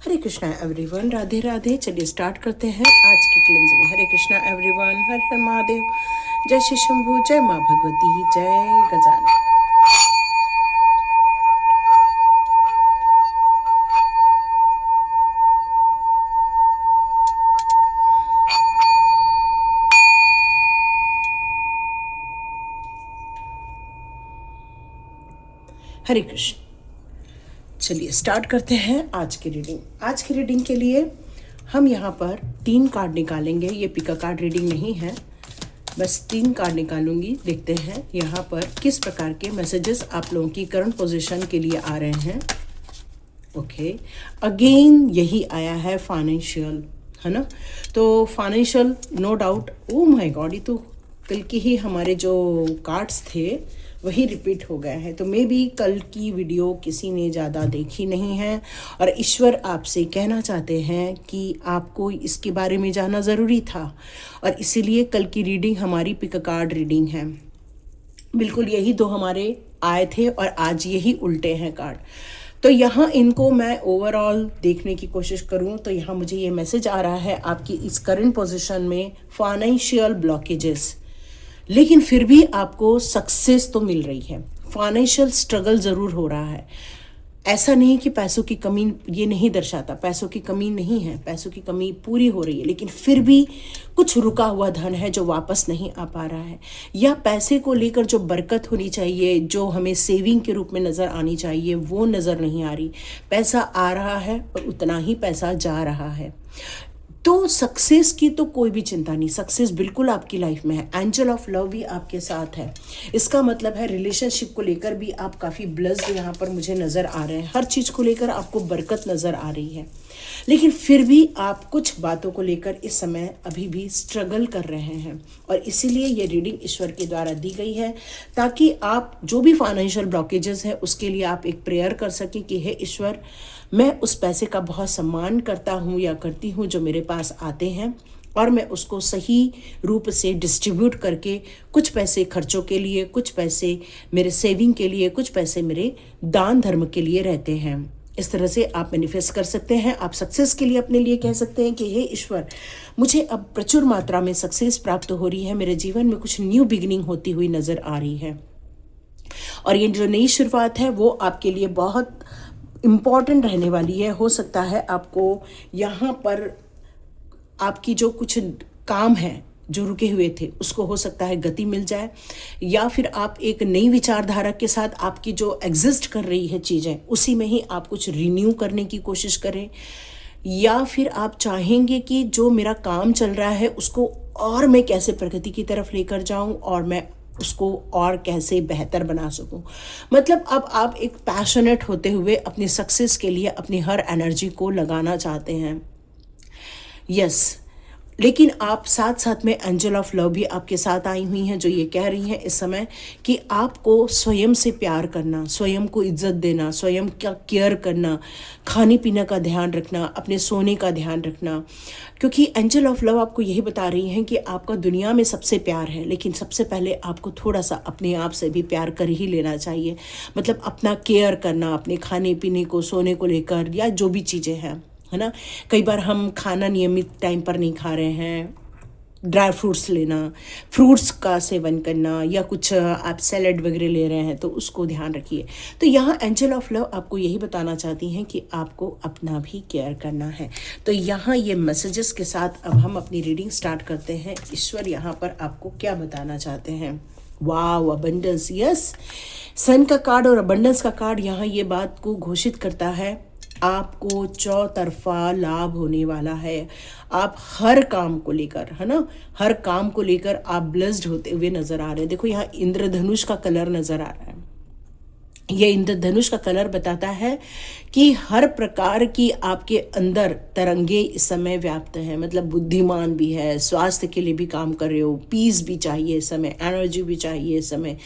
हरे Krishna everyone, Radhe Radhe. चलिए start करते हैं आज की क्लिनजिंग। हरे कृष्णा एवरीवन, हर हर महादेव। जय श्री शंभू, जय माँ भगवती, जय गजानन। हरे कृष्ण। चलिए स्टार्ट करते हैं आज की रीडिंग। आज की रीडिंग के लिए हम यहाँ पर 3 कार्ड निकालेंगे। ये पिका कार्ड रीडिंग नहीं है, बस 3 कार्ड निकालूंगी। देखते हैं यहाँ पर किस प्रकार के मैसेजेस आप लोगों की करंट पोजीशन के लिए आ रहे हैं। ओके, अगेन यही आया है फाइनेंशियल, है ना। तो financial no doubt. Oh my god, ये तो कल की ही हमारे जो कार्ड्स थे वही रिपीट हो गए हैं। तो मे बी कल की वीडियो किसी ने ज़्यादा देखी नहीं है और ईश्वर आपसे कहना चाहते हैं कि आपको इसके बारे में जानना ज़रूरी था, और इसीलिए कल की रीडिंग हमारी पिक कार्ड रीडिंग है। बिल्कुल यही 2 हमारे आए थे और आज यही उल्टे हैं कार्ड। तो यहाँ इनको मैं ओवरऑल देखने की कोशिश करूँ तो यहाँ मुझे ये मैसेज आ रहा है आपकी इस करंट पोजीशन में फाइनेंशियल ब्लॉकेजेस, लेकिन फिर भी आपको सक्सेस तो मिल रही है। फाइनेंशियल स्ट्रगल ज़रूर हो रहा है। ऐसा नहीं कि पैसों की कमी, ये नहीं दर्शाता पैसों की कमी नहीं है, पैसों की कमी पूरी हो रही है, लेकिन फिर भी कुछ रुका हुआ धन है जो वापस नहीं आ पा रहा है, या पैसे को लेकर जो बरकत होनी चाहिए, जो हमें सेविंग के रूप में नज़र आनी चाहिए, वो नज़र नहीं आ रही। पैसा आ रहा है और उतना ही पैसा जा रहा है। तो सक्सेस की तो कोई भी चिंता नहीं, सक्सेस बिल्कुल आपकी लाइफ में है। एंजल ऑफ लव भी आपके साथ है। इसका मतलब है रिलेशनशिप को लेकर भी आप काफ़ी ब्लेस्ड यहाँ पर मुझे नज़र आ रहे हैं। हर चीज़ को लेकर आपको बरकत नज़र आ रही है, लेकिन फिर भी आप कुछ बातों को लेकर इस समय अभी भी स्ट्रगल कर रहे हैं, और इसीलिए ये रीडिंग ईश्वर के द्वारा दी गई है ताकि आप जो भी फाइनेंशियल ब्लॉकेजेस है उसके लिए आप एक प्रेयर कर सकें कि हे ईश्वर, मैं उस पैसे का बहुत सम्मान करता हूँ या करती हूँ जो मेरे पास आते हैं, और मैं उसको सही रूप से डिस्ट्रीब्यूट करके कुछ पैसे खर्चों के लिए, कुछ पैसे मेरे सेविंग के लिए, कुछ पैसे मेरे दान धर्म के लिए रहते हैं। इस तरह से आप मैनिफेस्ट कर सकते हैं। आप सक्सेस के लिए अपने लिए कह सकते हैं कि हे ईश्वर, मुझे अब प्रचुर मात्रा में सक्सेस प्राप्त हो रही है, मेरे जीवन में कुछ न्यू बिगिनिंग होती हुई नज़र आ रही है, और ये जो नई शुरुआत है वो आपके लिए बहुत इम्पॉर्टेंट रहने वाली है। हो सकता है आपको यहाँ पर आपकी जो कुछ काम है जो रुके हुए थे उसको हो सकता है गति मिल जाए, या फिर आप एक नई विचारधारा के साथ आपकी जो एग्जिस्ट कर रही है चीज़ें उसी में ही आप कुछ रिन्यू करने की कोशिश करें, या फिर आप चाहेंगे कि जो मेरा काम चल रहा है उसको और मैं कैसे प्रगति की तरफ लेकर जाऊं और मैं उसको और कैसे बेहतर बना सकूं। मतलब अब आप एक पैशनेट होते हुए अपनी सक्सेस के लिए अपनी हर एनर्जी को लगाना चाहते हैं। यस, लेकिन आप साथ साथ में एंजल ऑफ लव भी आपके साथ आई हुई हैं जो ये कह रही हैं इस समय कि आपको स्वयं से प्यार करना, स्वयं को इज्जत देना, स्वयं का केयर करना, खाने पीने का ध्यान रखना, अपने सोने का ध्यान रखना, क्योंकि एंजल ऑफ लव आपको यही बता रही हैं कि आपका दुनिया में सबसे प्यार है, लेकिन सबसे पहले आपको थोड़ा सा अपने आप से भी प्यार कर ही लेना चाहिए। मतलब अपना केयर करना, अपने खाने पीने को, सोने को लेकर, या जो भी चीज़ें हैं, है ना। कई बार हम खाना नियमित टाइम पर नहीं खा रहे हैं, ड्राई फ्रूट्स लेना, फ्रूट्स का सेवन करना, या कुछ आप सैलड वगैरह ले रहे हैं तो उसको ध्यान रखिए। तो यहाँ एंजल ऑफ लव आपको यही बताना चाहती हैं कि आपको अपना भी केयर करना है। तो यहाँ ये मैसेजेस के साथ अब हम अपनी रीडिंग स्टार्ट करते हैं। ईश्वर यहाँ पर आपको क्या बताना चाहते हैं। वाव, अबंडेंस, यस, सन का कार्ड और अबंडेंस का कार्ड यहाँ ये बात को घोषित करता है आपको चौतरफा लाभ होने वाला है। आप हर काम को लेकर, है ना, हर काम को लेकर आप ब्लेस्ड होते हुए नजर आ रहे हैं। देखो यहाँ इंद्रधनुष का कलर नजर आ रहा है। ये इंद्रधनुष का कलर बताता है कि हर प्रकार की आपके अंदर तरंगे इस समय व्याप्त हैं। मतलब बुद्धिमान भी है, स्वास्थ्य के लिए भी काम कर रहे हो, पीस भी चाहिए इस समय, एनर्जी भी चाहिए इस समय,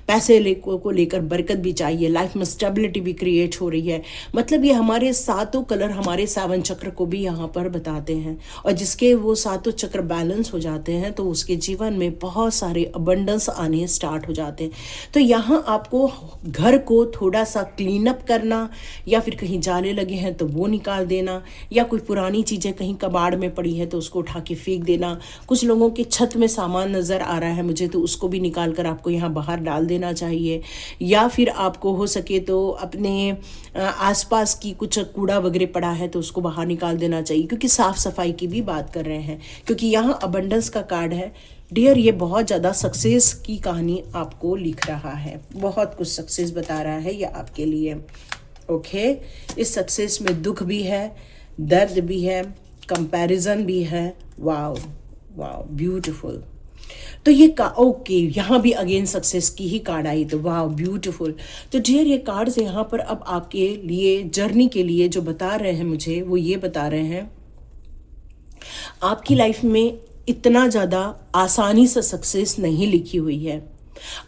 पैसे को लेकर बरकत भी चाहिए, लाइफ में स्टेबिलिटी भी क्रिएट हो रही है। मतलब ये हमारे सातों कलर हमारे 7 चक्र को भी यहाँ पर बताते हैं, और जिसके वो सातों चक्र बैलेंस हो जाते हैं तो उसके जीवन में बहुत सारे अबंडेंस आने स्टार्ट हो जाते हैं। तो यहाँ आपको घर को थोड़ा सा क्लीन अप करना, या फिर कहीं जाले लगे हैं तो वो निकाल देना, या कोई पुरानी चीज़ें कहीं कबाड़ में पड़ी है तो उसको उठा के फेंक देना। कुछ लोगों के छत में सामान नज़र आ रहा है मुझे, तो उसको भी निकाल कर आपको यहाँ बाहर डाल देना चाहिए। या फिर आपको हो सके तो अपने आसपास की कुछ कूड़ा वगैरह पड़ा है तो उसको बाहर निकाल देना चाहिए, क्योंकि साफ़ सफाई की भी बात कर रहे हैं, क्योंकि यहाँ अबंडेंस का कार्ड है। डियर, ये बहुत ज़्यादा सक्सेस की कहानी आपको लिख रहा है, बहुत कुछ सक्सेस बता रहा है ये आपके लिए। ओके, इस सक्सेस में दुख भी है, दर्द भी है, कंपैरिजन भी है। Wow wow, beautiful. तो ये ओके, यहाँ भी अगेन सक्सेस की ही कार्ड आई, तो वाह ब्यूटीफुल। तो डियर, ये कार्ड्स यहाँ पर अब आपके लिए जर्नी के लिए जो बता रहे हैं मुझे, वो ये बता रहे हैं आपकी लाइफ में इतना ज़्यादा आसानी से सक्सेस नहीं लिखी हुई है।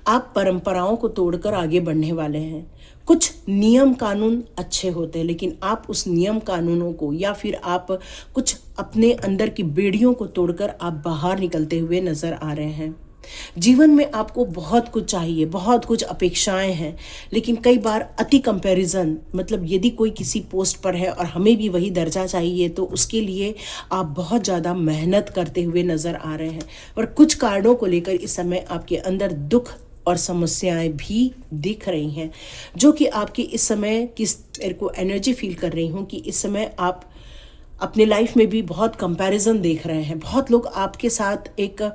आप परंपराओं को तोड़कर आगे बढ़ने वाले हैं। कुछ नियम कानून अच्छे होते हैं, लेकिन आप उस नियम कानूनों को, या फिर आप कुछ अपने अंदर की बेड़ियों को तोड़कर आप बाहर निकलते हुए नजर आ रहे हैं। जीवन में आपको बहुत कुछ चाहिए, बहुत कुछ अपेक्षाएं हैं, लेकिन कई बार अति कंपैरिजन, मतलब यदि कोई किसी पोस्ट पर है और हमें भी वही दर्जा चाहिए, तो उसके लिए आप बहुत ज़्यादा मेहनत करते हुए नज़र आ रहे हैं। और कुछ कारणों को लेकर इस समय आपके अंदर दुख और समस्याएं भी दिख रही हैं, जो कि आपकी इस समय मेरे को एनर्जी फील कर रही हूँ कि इस समय आप अपने लाइफ में भी बहुत कंपैरिजन देख रहे हैं। बहुत लोग आपके साथ एक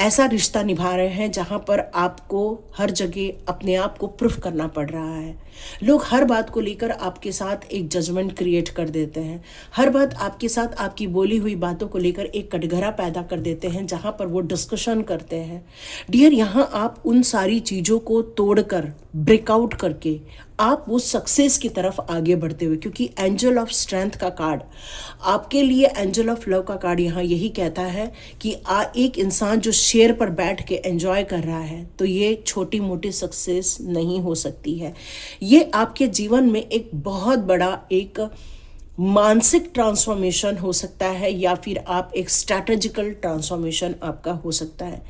ऐसा रिश्ता निभा रहे हैं जहाँ पर आपको हर जगह अपने आप को प्रूफ करना पड़ रहा है। लोग हर बात को लेकर आपके साथ एक जजमेंट क्रिएट कर देते हैं। हर बात आपके साथ, आपकी बोली हुई बातों को लेकर एक कटघरा पैदा कर देते हैं, जहाँ पर वो डिस्कशन करते हैं। डियर, यहाँ आप उन सारी चीज़ों को तोड़कर, ब्रेकआउट करके आप वो सक्सेस की तरफ आगे बढ़ते हुए, क्योंकि एंजल ऑफ स्ट्रेंथ का कार्ड आपके लिए, एंजल ऑफ लव का कार्ड यहाँ यही कहता है कि एक इंसान जो शेर पर बैठ के एंजॉय कर रहा है, तो ये छोटी मोटी सक्सेस नहीं हो सकती है। ये आपके जीवन में एक बहुत बड़ा एक मानसिक ट्रांसफॉर्मेशन हो सकता है, या फिर आप एक स्ट्रैटेजिकल ट्रांसफॉर्मेशन आपका हो सकता है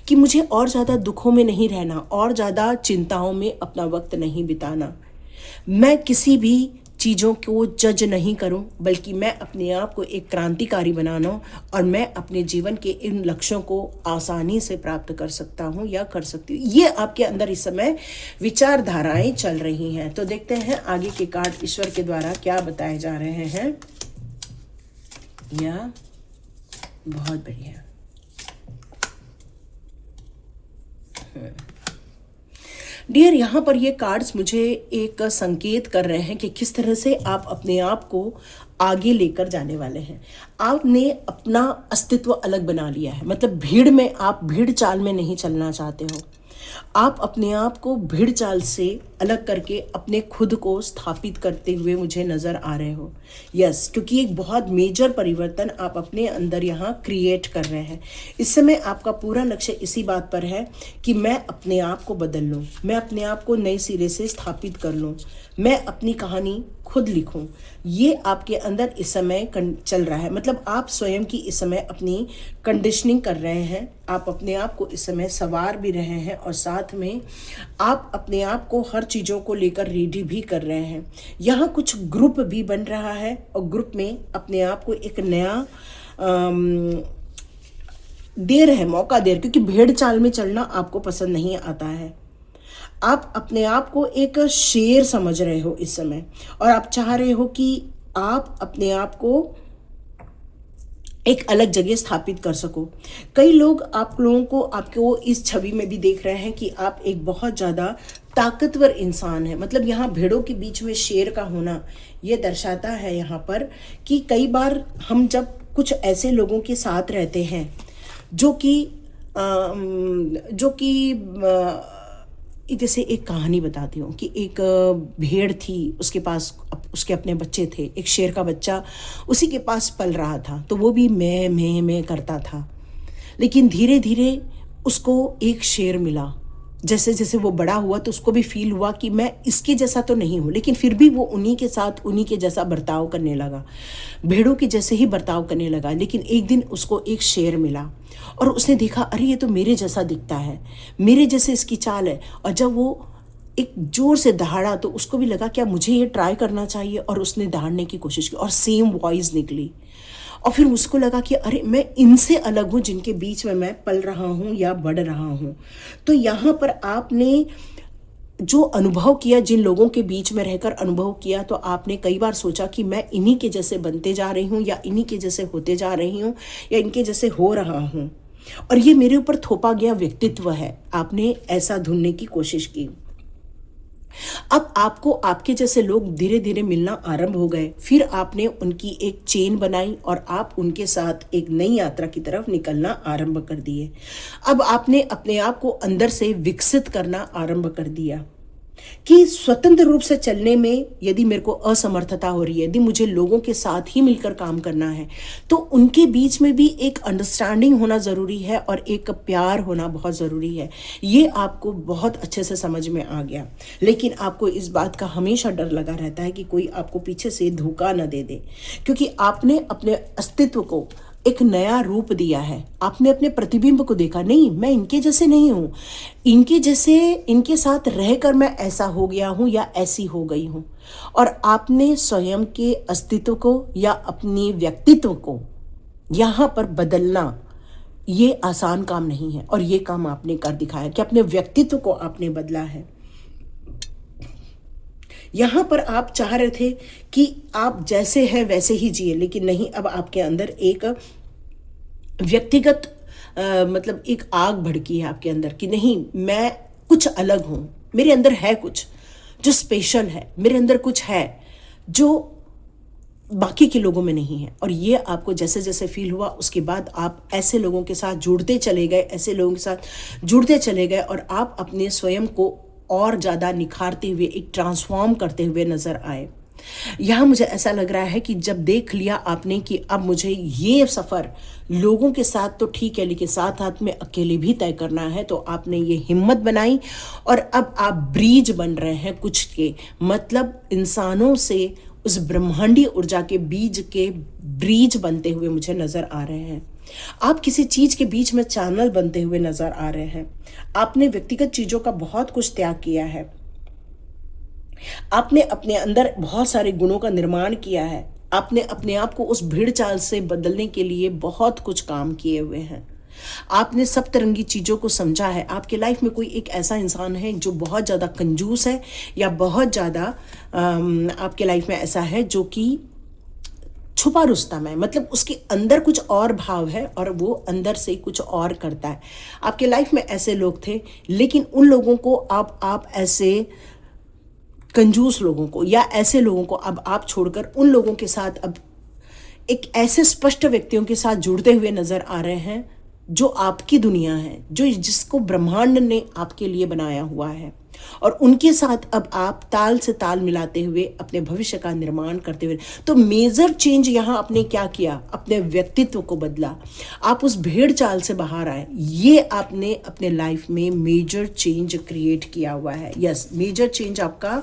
कि मुझे और ज़्यादा दुखों में नहीं रहना, और ज़्यादा चिंताओं में अपना वक्त नहीं बिताना। मैं किसी भी चीज़ों को जज नहीं करूं, बल्कि मैं अपने आप को एक क्रांतिकारी बनाना, और मैं अपने जीवन के इन लक्ष्यों को आसानी से प्राप्त कर सकता हूं या कर सकती हूँ। ये आपके अंदर इस समय विचारधाराएं चल रही हैं। तो देखते हैं आगे के कार्ड ईश्वर के द्वारा क्या बताए जा रहे हैं। या बहुत बढ़िया। डियर, यहाँ पर ये कार्ड्स मुझे एक संकेत कर रहे हैं कि किस तरह से आप अपने आप को आगे लेकर जाने वाले हैं। आपने अपना अस्तित्व अलग बना लिया है, मतलब भीड़ में, आप भीड़ चाल में नहीं चलना चाहते हो। आप अपने आप को भीड़ चाल से अलग करके अपने खुद को स्थापित करते हुए मुझे नज़र आ रहे हो। यस, क्योंकि एक बहुत मेजर परिवर्तन आप अपने अंदर यहाँ क्रिएट कर रहे हैं। इस समय आपका पूरा लक्ष्य इसी बात पर है कि मैं अपने आप को बदल लूँ, मैं अपने आप को नए सिरे से स्थापित कर लूँ, मैं अपनी कहानी खुद लिखूं। ये आपके अंदर इस समय चल रहा है, मतलब आप स्वयं की इस समय अपनी कंडीशनिंग कर रहे हैं। आप अपने आप को इस समय सवार भी रहे हैं, और साथ में आप अपने आप को हर चीज़ों को लेकर रेडी भी कर रहे हैं। यहाँ कुछ ग्रुप भी बन रहा है, और ग्रुप में अपने आप को एक नया दे रहे हैं, मौका दे रहे, क्योंकि भेड़ चाल में चलना आपको पसंद नहीं आता है। आप अपने आप को एक शेर समझ रहे हो इस समय, और आप चाह रहे हो कि आप अपने आप को एक अलग जगह स्थापित कर सको। कई लोग आप लोगों को, आपको इस छवि में भी देख रहे हैं कि आप एक बहुत ज़्यादा ताकतवर इंसान है। मतलब यहाँ भेड़ों के बीच में शेर का होना ये दर्शाता है यहाँ पर कि कई बार हम जब कुछ ऐसे लोगों के साथ रहते हैं जो कि जैसे एक कहानी बताती हूँ कि एक भेड़ थी, उसके पास उसके अपने बच्चे थे। एक शेर का बच्चा उसी के पास पल रहा था, तो वो भी मैं करता था। लेकिन धीरे धीरे उसको एक शेर मिला। जैसे जैसे वो बड़ा हुआ तो उसको भी फील हुआ कि मैं इसके जैसा तो नहीं हूँ, लेकिन फिर भी वो उन्हीं के साथ उन्हीं के जैसा बर्ताव करने लगा, भेड़ों के जैसे ही बर्ताव करने लगा। लेकिन एक दिन उसको एक शेर मिला और उसने देखा, अरे ये तो मेरे जैसा दिखता है, मेरे जैसे इसकी चाल है। और जब वो एक जोर से दहाड़ा तो उसको भी लगा क्या मुझे ये ट्राई करना चाहिए, और उसने दहाड़ने की कोशिश की और सेम वॉइस निकली। और फिर उसको लगा कि अरे मैं इनसे अलग हूँ जिनके बीच में मैं पल रहा हूँ या बढ़ रहा हूँ। तो यहाँ पर आपने जो अनुभव किया, जिन लोगों के बीच में रहकर अनुभव किया, तो आपने कई बार सोचा कि मैं इन्हीं के जैसे बनते जा रही हूँ या इन्हीं के जैसे होते जा रही हूँ या इनके जैसे हो रहा हूँ, और ये मेरे ऊपर थोपा गया व्यक्तित्व है। आपने ऐसा ढूंढने की कोशिश की। अब आपको आपके जैसे लोग धीरे धीरे मिलना आरंभ हो गए। फिर आपने उनकी एक चेन बनाई और आप उनके साथ एक नई यात्रा की तरफ निकलना आरंभ कर दिए। अब आपने अपने आप को अंदर से विकसित करना आरंभ कर दिया कि स्वतंत्र रूप से चलने में यदि मेरे को असमर्थता हो रही है, यदि मुझे लोगों के साथ ही मिलकर काम करना है, तो उनके बीच में भी एक अंडरस्टैंडिंग होना ज़रूरी है और एक प्यार होना बहुत ज़रूरी है। ये आपको बहुत अच्छे से समझ में आ गया। लेकिन आपको इस बात का हमेशा डर लगा रहता है कि कोई आपको पीछे से धोखा न दे दे, क्योंकि आपने अपने अस्तित्व को एक नया रूप दिया है। आपने अपने प्रतिबिंब को देखा, नहीं मैं इनके जैसे नहीं हूँ, इनके जैसे इनके साथ रहकर मैं ऐसा हो गया हूँ या ऐसी हो गई हूँ। और आपने स्वयं के अस्तित्व को या अपने व्यक्तित्व को यहाँ पर बदलना ये आसान काम नहीं है, और ये काम आपने कर दिखाया कि अपने व्यक्तित्व को आपने बदला है। यहाँ पर आप चाह रहे थे कि आप जैसे हैं वैसे ही जिए, लेकिन नहीं, अब आपके अंदर एक व्यक्तिगत मतलब एक आग भड़की है आपके अंदर कि नहीं मैं कुछ अलग हूँ, मेरे अंदर है कुछ जो स्पेशल है, मेरे अंदर कुछ है जो बाकी के लोगों में नहीं है। और ये आपको जैसे जैसे फील हुआ, उसके बाद आप ऐसे लोगों के साथ जुड़ते चले गए, ऐसे लोगों के साथ जुड़ते चले गए, और आप अपने स्वयं को और ज़्यादा निखारते हुए, एक ट्रांसफॉर्म करते हुए नज़र आए। यहाँ मुझे ऐसा लग रहा है कि जब देख लिया आपने कि अब मुझे ये सफ़र लोगों के साथ तो ठीक है, लेकिन साथ साथ में अकेले भी तय करना है, तो आपने ये हिम्मत बनाई और अब आप ब्रिज बन रहे हैं कुछ के, मतलब इंसानों से उस ब्रह्मांडीय ऊर्जा के बीज के ब्रिज बनते हुए मुझे नज़र आ रहे हैं। आप किसी चीज़ के बीच में चैनल बनते हुए नज़र आ रहे हैं। आपने व्यक्तिगत चीज़ों का बहुत कुछ त्याग किया है। आपने अपने अंदर बहुत सारे गुणों का निर्माण किया है। आपने अपने आप को उस भीड़ चाल से बदलने के लिए बहुत कुछ काम किए हुए हैं। आपने सब तरंगी चीज़ों को समझा है। आपके लाइफ में कोई एक ऐसा इंसान है जो बहुत ज़्यादा कंजूस है, या बहुत ज़्यादा आपके लाइफ में ऐसा है जो कि छुपा रुस्तम है, मतलब उसके अंदर कुछ और भाव है और वो अंदर से कुछ और करता है। आपके लाइफ में ऐसे लोग थे, लेकिन उन लोगों को आप ऐसे कंजूस लोगों को या ऐसे लोगों को अब आप छोड़कर उन लोगों के साथ अब एक ऐसे स्पष्ट व्यक्तियों के साथ जुड़ते हुए नजर आ रहे हैं जो आपकी दुनिया है, जो जिसको ब्रह्मांड ने आपके लिए बनाया हुआ है, और उनके साथ अब आप ताल से ताल मिलाते हुए अपने भविष्य का निर्माण करते हुए। तो मेजर चेंज यहाँ आपने क्या किया, अपने व्यक्तित्व को बदला, आप उस भेड़ चाल से बाहर आए। ये आपने अपने लाइफ में मेजर चेंज क्रिएट किया हुआ है। यस, मेजर चेंज आपका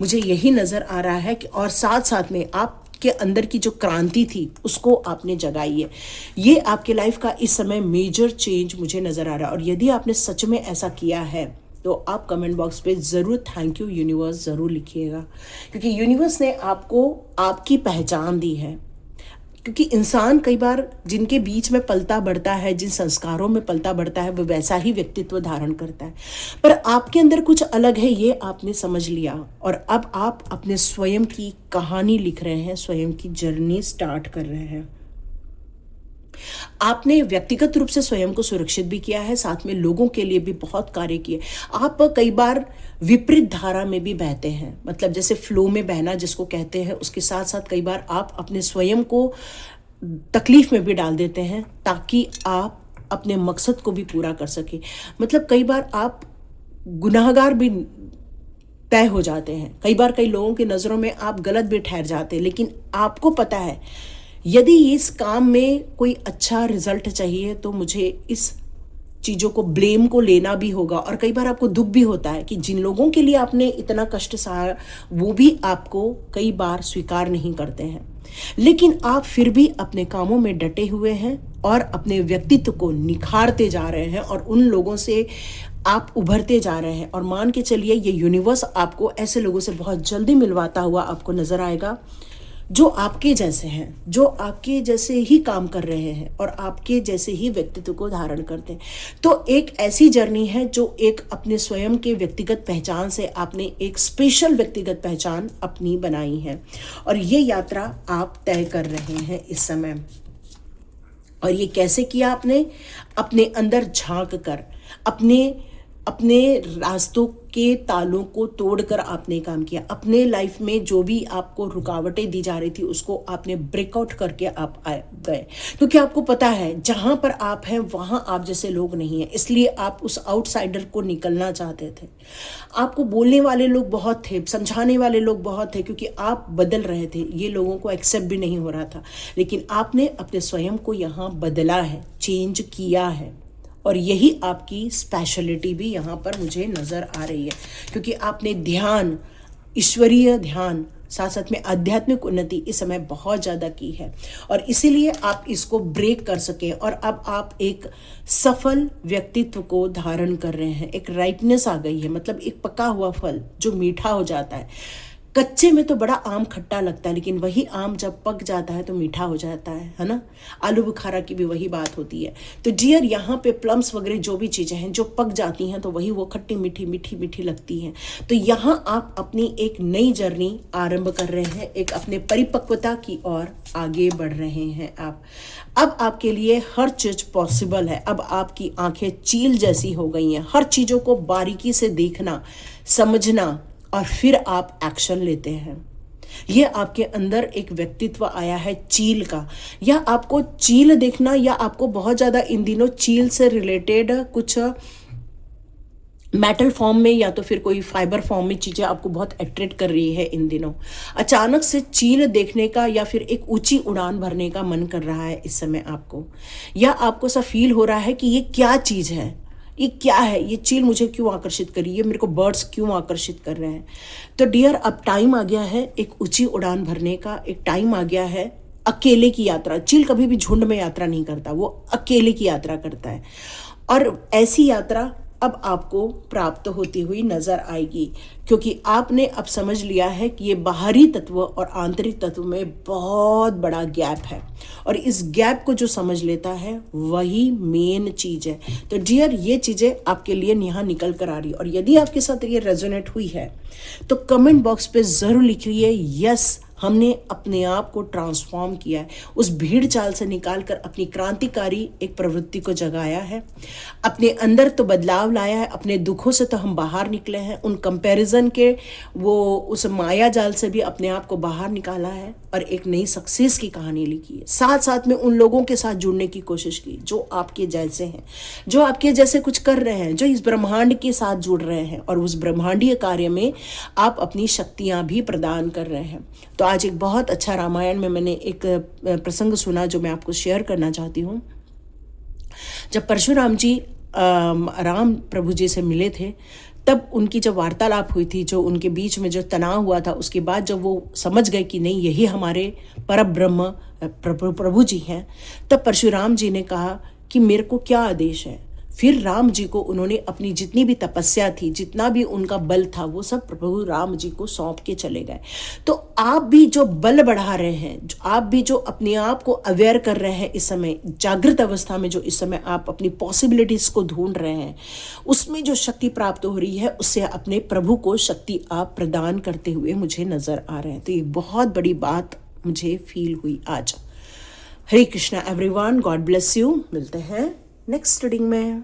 मुझे यही नज़र आ रहा है कि और साथ साथ में आप के अंदर की जो क्रांति थी उसको आपने जगाई है। ये आपके लाइफ का इस समय मेजर चेंज मुझे नज़र आ रहा है। और यदि आपने सच में ऐसा किया है तो आप कमेंट बॉक्स पे ज़रूर थैंक यू यूनिवर्स ज़रूर लिखिएगा, क्योंकि यूनिवर्स ने आपको आपकी पहचान दी है। क्योंकि इंसान कई बार जिनके बीच में पलता बढ़ता है, जिन संस्कारों में पलता बढ़ता है, वो वैसा ही व्यक्तित्व धारण करता है। पर आपके अंदर कुछ अलग है, ये आपने समझ लिया, और अब आप अपने स्वयं की कहानी लिख रहे हैं, स्वयं की जर्नी स्टार्ट कर रहे हैं। आपने व्यक्तिगत रूप से स्वयं को सुरक्षित भी किया है, साथ में लोगों के लिए भी बहुत कार्य किए। आप कई बार विपरीत धारा में भी बहते हैं, मतलब जैसे फ्लो में बहना जिसको कहते हैं, उसके साथ साथ कई बार आप अपने स्वयं को तकलीफ में भी डाल देते हैं ताकि आप अपने मकसद को भी पूरा कर सके। मतलब कई बार आप गुनाहगार भी तय हो जाते हैं, कई बार कई लोगों की नज़रों में आप गलत भी ठहर जाते हैं, लेकिन आपको पता है यदि इस काम में कोई अच्छा रिजल्ट चाहिए तो मुझे इस चीज़ों को, ब्लेम को लेना भी होगा। और कई बार आपको दुख भी होता है कि जिन लोगों के लिए आपने इतना कष्ट सहा वो भी आपको कई बार स्वीकार नहीं करते हैं, लेकिन आप फिर भी अपने कामों में डटे हुए हैं और अपने व्यक्तित्व को निखारते जा रहे हैं, और उन लोगों से आप उभरते जा रहे हैं और मान के चलिए ये यूनिवर्स आपको ऐसे लोगों से बहुत जल्दी मिलवाता हुआ आपको नजर आएगा जो आपके जैसे हैं, जो आपके जैसे ही काम कर रहे हैं और आपके जैसे ही व्यक्तित्व को धारण करते हैं। तो एक ऐसी जर्नी है जो एक अपने स्वयं के व्यक्तिगत पहचान से आपने एक स्पेशल व्यक्तिगत पहचान अपनी बनाई है और ये यात्रा आप तय कर रहे हैं इस समय। और ये कैसे किया आपने? अपने अंदर झांक कर, अपने रास्तों के तालों को तोड़कर आपने काम किया। अपने लाइफ में जो भी आपको रुकावटें दी जा रही थी उसको आपने ब्रेकआउट करके आप आए गए, क्योंकि आपको पता है जहां पर आप हैं वहां आप जैसे लोग नहीं हैं, इसलिए आप उस आउटसाइडर को निकलना चाहते थे। आपको बोलने वाले लोग बहुत थे, समझाने वाले लोग बहुत थे, क्योंकि आप बदल रहे थे। ये लोगों को एक्सेप्ट भी नहीं हो रहा था, लेकिन आपने अपने स्वयं को यहाँ बदला है, चेंज किया है। और यही आपकी स्पेशलिटी भी यहाँ पर मुझे नज़र आ रही है, क्योंकि आपने ध्यान, ईश्वरीय ध्यान, साथ साथ में आध्यात्मिक उन्नति इस समय बहुत ज़्यादा की है और इसीलिए आप इसको ब्रेक कर सकें और अब आप एक सफल व्यक्तित्व को धारण कर रहे हैं। एक राइटनेस आ गई है, मतलब एक पका हुआ फल जो मीठा हो जाता है। कच्चे में तो बड़ा आम खट्टा लगता है, लेकिन वही आम जब पक जाता है तो मीठा हो जाता है ना। आलू बुखारा की भी वही बात होती है। तो डियर, यहाँ पे प्लम्स वगैरह जो भी चीज़ें हैं जो पक जाती हैं तो वही वो खट्टी मीठी मीठी मीठी लगती हैं। तो यहाँ आप अपनी एक नई जर्नी आरंभ कर रहे हैं, एक अपने परिपक्वता की ओर आगे बढ़ रहे हैं आप। अब आपके लिए हर चीज़ पॉसिबल है। अब आपकी आंखें चील जैसी हो गई हैं, हर चीज़ों को बारीकी से देखना, समझना और फिर आप एक्शन लेते हैं। ये आपके अंदर एक व्यक्तित्व आया है चील का, या आपको चील देखना, या आपको बहुत ज़्यादा इन दिनों चील से रिलेटेड कुछ मेटल फॉर्म में या तो फिर कोई फाइबर फॉर्म में चीज़ें आपको बहुत अट्रैक्ट कर रही है इन दिनों। अचानक से चील देखने का या फिर एक ऊंची उड़ान भरने का मन कर रहा है इस समय आपको, या आपको सा फील हो रहा है कि ये क्या चीज़ है, ये क्या है, ये चील मुझे क्यों आकर्षित करी, ये मेरे को बर्ड्स क्यों आकर्षित कर रहे हैं। तो डियर, अब टाइम आ गया है एक ऊंची उड़ान भरने का, एक टाइम आ गया है अकेले की यात्रा। चील कभी भी झुंड में यात्रा नहीं करता, वो अकेले की यात्रा करता है और ऐसी यात्रा अब आपको प्राप्त होती हुई नजर आएगी, क्योंकि आपने अब समझ लिया है कि ये बाहरी तत्व और आंतरिक तत्व में बहुत बड़ा गैप है और इस गैप को जो समझ लेता है वही मेन चीज़ है। तो डियर, ये चीज़ें आपके लिए यहाँ निकल कर आ रही है और यदि आपके साथ ये रेजोनेट हुई है तो कमेंट बॉक्स पे ज़रूर लिखिए यस, हमने अपने आप को ट्रांसफॉर्म किया है, उस भीड़ चाल से निकालकर अपनी क्रांतिकारी एक प्रवृत्ति को जगाया है, अपने अंदर तो बदलाव लाया है, अपने दुखों से तो हम बाहर निकले हैं, उन कंपैरिजन के वो उस माया जाल से भी अपने आप को बाहर निकाला है और एक नई सक्सेस की कहानी लिखी है। साथ साथ में उन लोगों के साथ जुड़ने की कोशिश की जो आपके जैसे हैं, जो आपके जैसे कुछ कर रहे हैं, जो इस ब्रह्मांड के साथ जुड़ रहे हैं और उस ब्रह्मांडीय कार्य में आप अपनी शक्तियाँ भी प्रदान कर रहे हैं। तो आज एक बहुत अच्छा रामायण में मैंने एक प्रसंग सुना जो मैं आपको शेयर करना चाहती हूँ। जब परशुराम जी राम प्रभु जी से मिले थे तब उनकी जब वार्तालाप हुई थी, जो उनके बीच में जो तनाव हुआ था, उसके बाद जब वो समझ गए कि नहीं यही हमारे परब्रह्म प्रभु जी हैं, तब परशुराम जी ने कहा कि मेरे को क्या आदेश है। फिर राम जी को उन्होंने अपनी जितनी भी तपस्या थी, जितना भी उनका बल था, वो सब प्रभु राम जी को सौंप के चले गए। तो आप भी जो बल बढ़ा रहे हैं, आप भी जो अपने आप को अवेयर कर रहे हैं इस समय, जागृत अवस्था में जो इस समय आप अपनी पॉसिबिलिटीज को ढूंढ रहे हैं, उसमें जो शक्ति प्राप्त हो रही है उससे अपने प्रभु को शक्ति आप प्रदान करते हुए मुझे नजर आ रहे हैं। तो ये बहुत बड़ी बात मुझे फील हुई आज। Hare Krishna everyone, God bless you. मिलते हैं नेक्स्ट रीडिंग में।